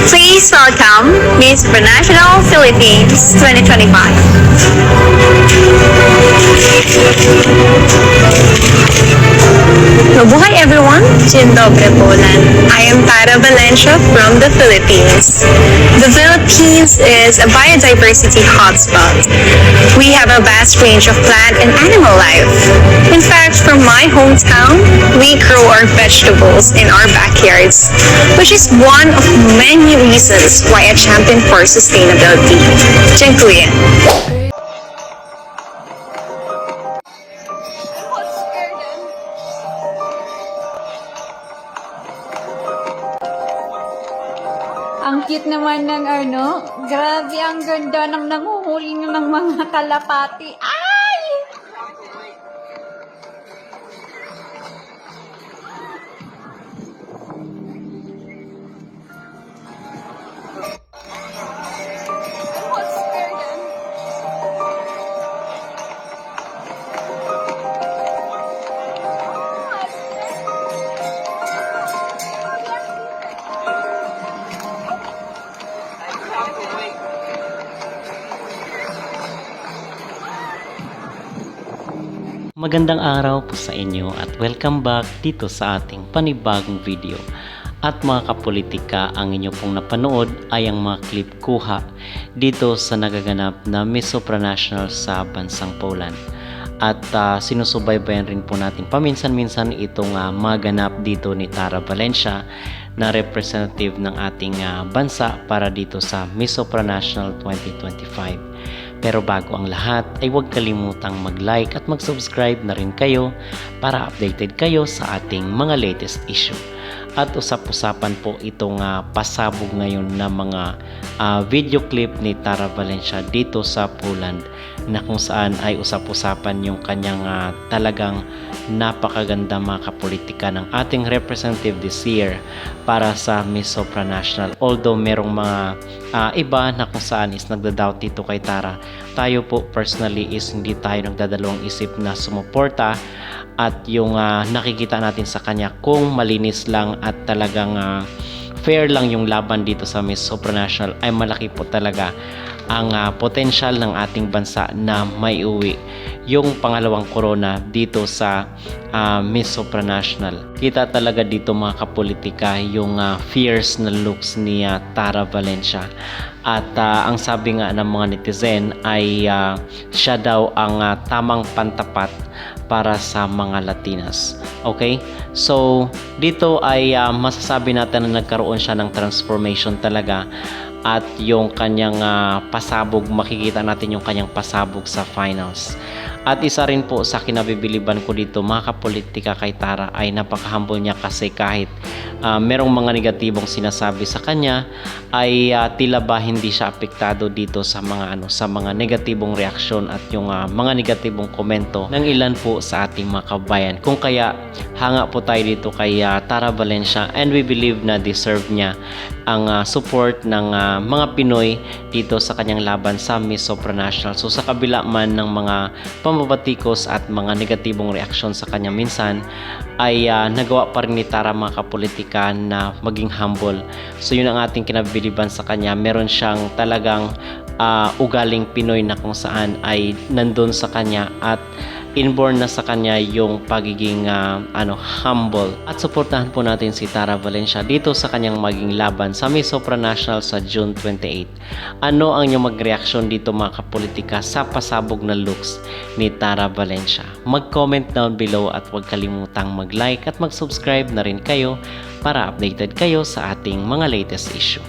Please welcome Miss International Philippines 2025. Mabuhay everyone! Dzień dobry Poland. I am Tara Valencia from the Philippines. The Philippines is a biodiversity hotspot. We have a vast range of plant and animal life. In fact, from my hometown, we grow our vegetables in our backyards, which is one of many reasons why I champion for sustainability. Dziękuję. Ang cute naman ng grabe ang ganda ng nanguhuli ng mga kalapati. Ay! Magandang araw po sa inyo at welcome back dito sa ating panibagong video. At mga kapolitika, ang inyo pong napanood ay ang mga clip kuha dito sa nagaganap na Miss Supranational sa bansang Poland. At sinusubaybayan rin po natin paminsan-minsan itong maganap dito ni Tara Valencia na representative ng ating bansa para dito sa Miss Supranational 2025. Pero bago ang lahat ay huwag kalimutang mag-like at mag-subscribe na rin kayo para updated kayo sa ating mga latest issue. At usap-usapan po itong pasabog ngayon na mga video clip ni Tara Valencia dito sa Poland na kung saan ay usap-usapan yung kanyang talagang napakaganda mga kapolitika ng ating representative this year para sa Miss Supranational. Although merong mga iba na kung saan is nagda-doubt dito kay Tara, tayo po personally is hindi tayo nagdadalawang isip na sumuporta at yung nakikita natin sa kanya kung malinis lang at talagang fair lang yung laban dito sa Miss Supranational ay malaki po talaga ang potential ng ating bansa na may uwi yung pangalawang corona dito sa Miss Supranational. Kita talaga dito mga kapolitika yung fierce na looks ni Tara Valencia. At ang sabi nga ng mga netizen ay siya daw ang tamang pantapat para sa mga Latinas. Okay? So, dito ay masasabi natin na nagkaroon siya ng transformation talaga at yung kanyang pasabog, makikita natin yung kanyang pasabog sa finals. At isa rin po sa kinabibiliban ko dito mga kapolitika kay Tara ay napaka-humble niya kasi kahit merong mga negatibong sinasabi sa kanya ay tila ba hindi siya apektado dito sa mga sa mga negatibong reaksyon at yung mga negatibong komento ng ilan po sa ating mga kabayan. Kung kaya hanga po tayo dito kay Tara Valencia and we believe na deserve niya ang support ng mga Pinoy dito sa kanyang laban sa Miss Supranational. So sa kabila man ng mga pambabatikos at mga negatibong reaksyon sa kanya minsan ay nagawa pa rin ni Tara mga kapolitika na maging humble. So yun ang ating kinabiliban sa kanya. Meron siyang talagang ugaling Pinoy na kung saan ay nandun sa kanya at inborn na sa kanya yung pagiging humble. At suportahan po natin si Tara Valencia dito sa kanyang maging laban sa Miss Supranational sa June 28. Ano ang inyong magreaksyon dito mga kapolitika sa pasabog na looks ni Tara Valencia? Mag-comment down below at huwag kalimutang mag-like at mag-subscribe na rin kayo para updated kayo sa ating mga latest issue.